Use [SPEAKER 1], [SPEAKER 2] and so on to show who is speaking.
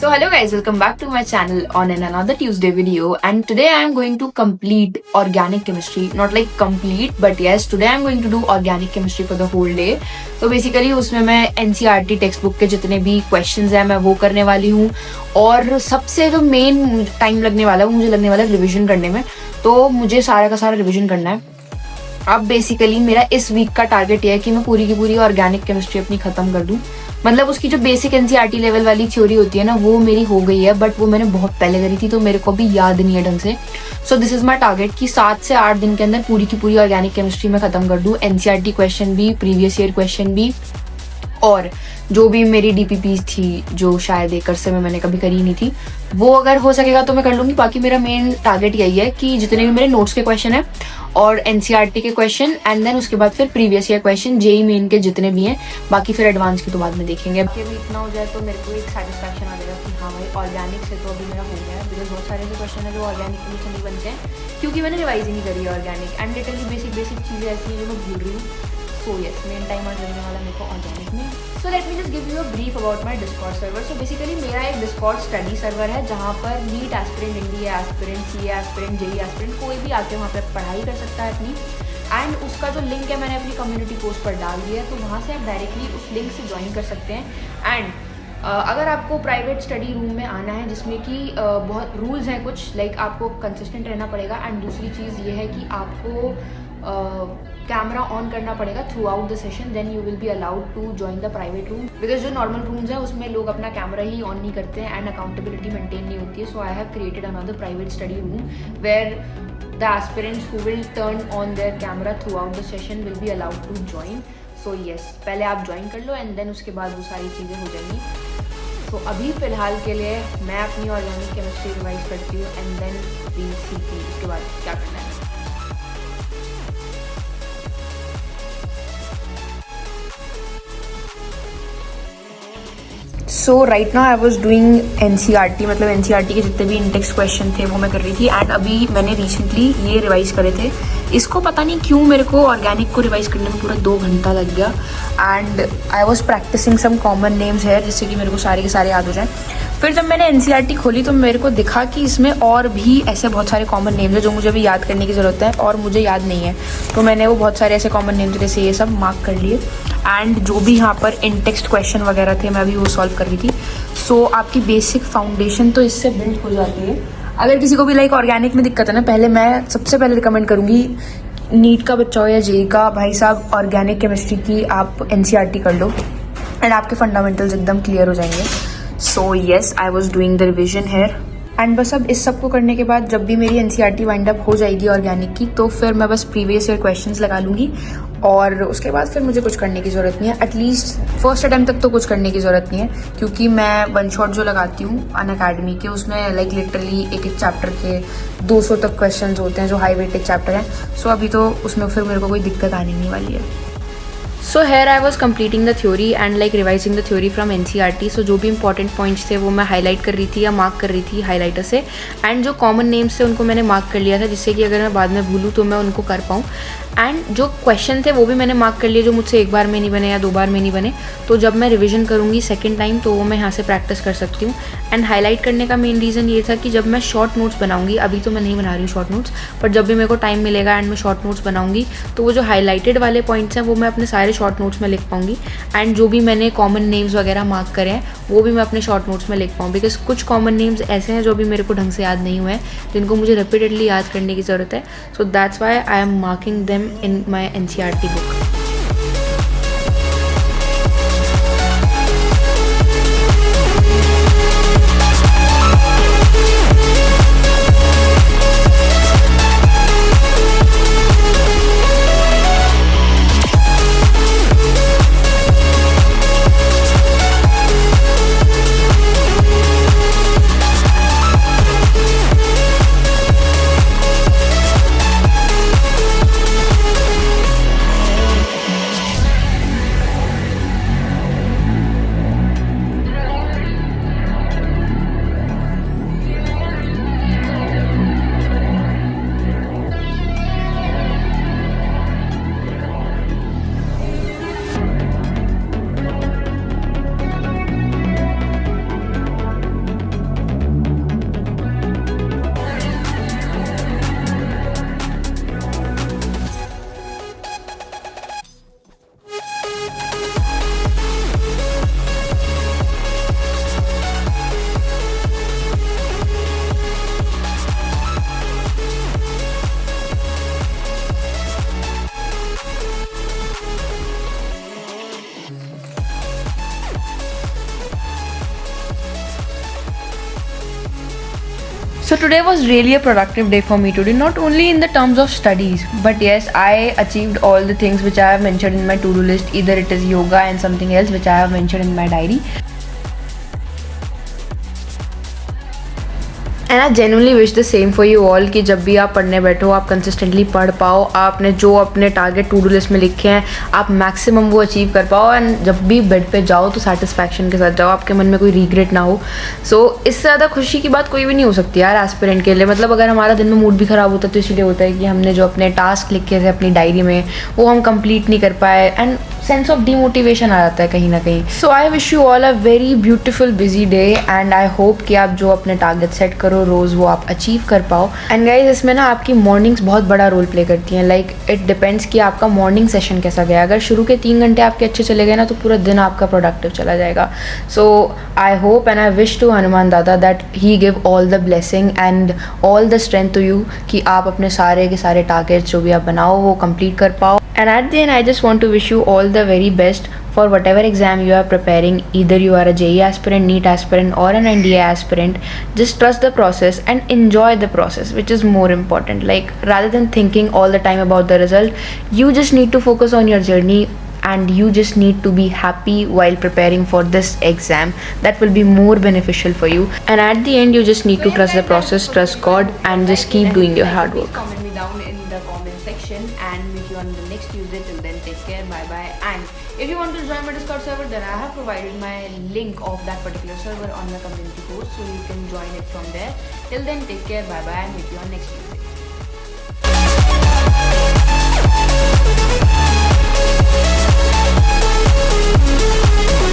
[SPEAKER 1] So hello guys, welcome back to my channel on another Tuesday video, and today I am going to complete organic chemistry. Not like complete, but yes, today I am going to do organic chemistry for the whole day. So basically उसमें मैं NCERT text book के जितने भी questions हैं मैं वो करने वाली हूँ, और सबसे जो मेन टाइम लगने वाला है वो मुझे लगने वाला है रिविजन करने में. तो मुझे सारा का सारा रिविजन करना है. अब बेसिकली मेरा इस वीक का टारगेट ये है कि मैं पूरी की पूरी ऑर्गेनिक केमिस्ट्री अपनी खत्म कर दूं. मतलब उसकी जो बेसिक एनसीईआरटी लेवल वाली थ्योरी होती है ना, वो मेरी हो गई है, बट वो मैंने बहुत पहले करी थी तो मेरे को भी याद नहीं है ढंग से. So this is my target कि 7 से 8 दिन के अंदर पूरी की पूरी ऑर्गेनिक केमिस्ट्री में खत्म कर दूं. एनसीईआरटी क्वेश्चन भी, प्रीवियस ईयर क्वेश्चन भी, और जो भी मेरी डीपीपी थी जो शायद एक से में मैंने कभी करी नहीं थी, वो अगर हो सकेगा तो मैं कर लूँगी. बाकी मेरा मेन टारगेट यही है कि जितने भी मेरे नोट्स के क्वेश्चन है और एनसीईआरटी के क्वेश्चन, एंड देन उसके बाद फिर previous year question, JEE Main के जितने भी हैं, बाकी फिर एडवांस की तो बाद में देखेंगे. अभी इतना हो जाए तो मेरे को एक सेटिस्फैक्शन आ जाएगा कि हाँ भाई ऑर्गेनिक से तो अभी मेरा हो गया है. बिकॉज बहुत सारे ऐसे क्वेश्चन है जो ऑर्गेनिक के नीचे नहीं बनते हैं क्योंकि मैंने रिवाइज ही नहीं करी है ऑर्गेनिक, एंड लिटरली बेसिक चीज़ें ऐसी हैं जो मैं भूल रही हूँ. So yes, मेन टाइम आज लगने वाला मेरे को ऑर्गेनिक में. So let me just give you a brief about my Discord server. So basically मेरा एक Discord स्टडी सर्वर है जहाँ पर NEET aspirant, India aspirant, CA aspirant, JEE aspirant कोई भी आके वहाँ पे पढ़ाई कर सकता है अपनी. एंड उसका जो लिंक है मैंने अपनी कम्युनिटी पोस्ट पर डाल दिया है, तो वहाँ से आप डायरेक्टली उस लिंक से ज्वाइन कर सकते हैं. एंड अगर आपको प्राइवेट स्टडी रूम में आना है जिसमें कि बहुत रूल्स हैं कुछ, लाइक आपको कंसिस्टेंट रहना पड़ेगा. एंड दूसरी चीज़ ये है कि आपको कैमरा ऑन करना पड़ेगा throughout the session, then you will be allowed to join the private room. Because जो नॉर्मल रूम्स है उसमें लोग अपना कैमरा ही ऑन नहीं करते हैं एंड अकाउंटेबिलिटी मेंटेन नहीं होती है. So I have created another private study room where the aspirants who will turn on their camera throughout the session will be allowed to join. So yes, पहले आप join कर लो and then उसके बाद वो सारी चीज़ें हो जाएंगी. तो अभी फ़िलहाल के लिए मैं अपनी ऑर्गेनिक केमिस्ट्री रिवाइज करती हूँ एंड देन वी सी की उसके बाद क्या करना है. So right now I was doing NCERT, मतलब एनसीईआरटी के जितने भी इंटेक्स क्वेश्चन थे वो मैं कर रही थी. एंड अभी मैंने रिसेंटली ये रिवाइज करे थे. इसको पता नहीं क्यों मेरे को ऑर्गेनिक को रिवाइज करने में पूरा 2 घंटा लग गया. And I was practicing some common names है जिससे कि मेरे को सारे के सारे याद हो जाए. फिर जब मैंने एनसीईआरटी खोली तो मेरे को दिखा कि इसमें और भी ऐसे बहुत सारे कॉमन नेम्स हैं जो मुझे अभी याद करने की ज़रूरत है और मुझे याद नहीं है. तो मैंने वो बहुत सारे ऐसे कॉमन नेम्स जैसे ये सब मार्क कर लिए. एंड जो भी यहाँ पर इन टेक्स्ट क्वेश्चन वगैरह थे मैं अभी वो सॉल्व कर रही थी. सो आपकी बेसिक फाउंडेशन तो इससे बिल्ड हो जाती है. अगर किसी को भी लाइक ऑर्गेनिक में दिक्कत है ना, पहले मैं सबसे पहले रिकमेंड करूँगी नीट का बच्चा हो या जेई का, भाई साहब ऑर्गेनिक केमिस्ट्री की आप एनसीईआरटी कर लो एंड आपके फंडामेंटल्स एकदम क्लियर हो जाएंगे. So yes, I was doing the revision here. And बस अब इस सब को करने के बाद जब भी मेरी एनसीईआरटी वाइंड अप हो जाएगी ऑर्गेनिक की, तो फिर मैं बस प्रीवियस ईयर क्वेश्चंस लगा लूँगी और उसके बाद फिर मुझे कुछ करने की ज़रूरत नहीं है. एटलीस्ट फर्स्ट अटैम्प्ट तक तो कुछ करने की ज़रूरत नहीं है क्योंकि मैं वन शॉट जो लगाती हूँ अनअकैडमी के, उसमें लाइक लिटरली एक चैप्टर के 200 तक क्वेश्चन होते हैं जो हाई वेटेड चैप्टर हैं. सो अभी तो उसमें फिर मेरे को कोई दिक्कत आने नहीं वाली है. So here I was completing the theory and like revising the theory from NCERT. So जो भी इंपॉर्टेंट पॉइंट्स थे वो मैं हाईलाइट कर रही थी या मार्क कर रही थी हाईलाइटर से. एंड जो कॉमन नेम्स थे उनको मैंने मार्क कर लिया था जिससे कि अगर मैं बाद में भूलूँ तो मैं उनको कर पाऊँ. एंड जो क्वेश्चन थे वो भी मैंने मार्क कर लिए जो मुझसे एक बार में नहीं बने या 2 बार में नहीं बने. तो जब मैं रिविजन करूँगी सेकेंड टाइम तो वो मैं यहाँ से प्रैक्टिस कर सकती हूँ. एंड हाईलाइट करने का मेन रीज़न ये था कि जब मैं शॉर्ट नोट्स बनाऊँगी, अभी तो मैं नहीं बना रही हूँ शॉर्ट नोट्स, पर जब भी मेरे को टाइम मिलेगा एंड मैं शॉर्ट नोट्स बनाऊँगी तो वो जो हाईलाइटेड वाले पॉइंट्स हैं वो मैं अपने सारे शॉर्ट नोट्स में लिख पाऊँगी. एंड जो भी मैंने कॉमन नेम्स वगैरह मार्क करे हैं वो भी मैं अपने शॉर्ट नोट्स में लिख पाऊँ. बिकॉज कुछ कॉमन नेम्स ऐसे हैं जो भी मेरे को ढंग से याद नहीं हुए हैं, जिनको मुझे रिपीटेडली याद करने की ज़रूरत है. So that's why I am marking them in my NCERT book. So today was really a productive day for me today, not only in the terms of studies, but yes, I achieved all the things which I have mentioned in my to-do list. Either it is yoga and something else which I have mentioned in my diary. And I genuinely wish the same for you all कि जब भी आप पढ़ने बैठो आप consistently पढ़ पाओ, आपने जो अपने टारगेट टू डू लिस्ट में लिखे हैं आप मैक्सिमम वो अचीव कर पाओ, एंड जब भी बेड पे जाओ तो सेटिस्फैक्शन के साथ जाओ, आपके मन में कोई रिग्रेट ना हो. सो इससे ज़्यादा खुशी की बात कोई भी नहीं हो सकती यार एस्पिरेंट के लिए. मतलब अगर हमारा दिन में मूड भी ख़राब होता है तो इसलिए होता है कि हमने जो अपने टास्क लिखे थे अपनी डायरी में वो हम कंप्लीट नहीं कर पाए, एंड सेंस ऑफ डिमोटिवेशन आ जाता है कहीं ना कहीं. So I wish you all a very beautiful busy day, and I hope कि आप जो अपने टारगेट सेट करो रोज़ वो आप अचीव कर पाओ. एंड गाइज इसमें ना आपकी मॉर्निंग्स बहुत बड़ा रोल प्ले करती हैं. लाइक इट डिपेंड्स कि आपका मॉर्निंग सेशन कैसा गया. अगर शुरू के 3 घंटे आपके अच्छे चले गए ना तो पूरा दिन आपका प्रोडक्टिव चला जाएगा. So I hope and I wish to Hanuman dada that he give all the blessing and all the strength to you कि आप अपने सारे के सारे टारगेट्स जो भी आप बनाओ वो कंप्लीट कर पाओ. And at the end, I just want to wish you all the very best for whatever exam you are preparing. Either you are a JEE aspirant, NEET aspirant, or an NDA aspirant. Just trust the process and enjoy the process, which is more important. Like rather than thinking all the time about the result, you just need to focus on your journey. And you just need to be happy while preparing for this exam. That will be more beneficial for you. And at the end, you just need to trust the process, trust God, and just keep doing your hard work. Comment me down in the comment section, and meet you on the next Tuesday. Till then, take care, bye bye. And if you want to join my Discord server, then I have provided my link of that particular server on the community post, so you can join it from there. Till then, take care, bye bye, and meet you on next Tuesday.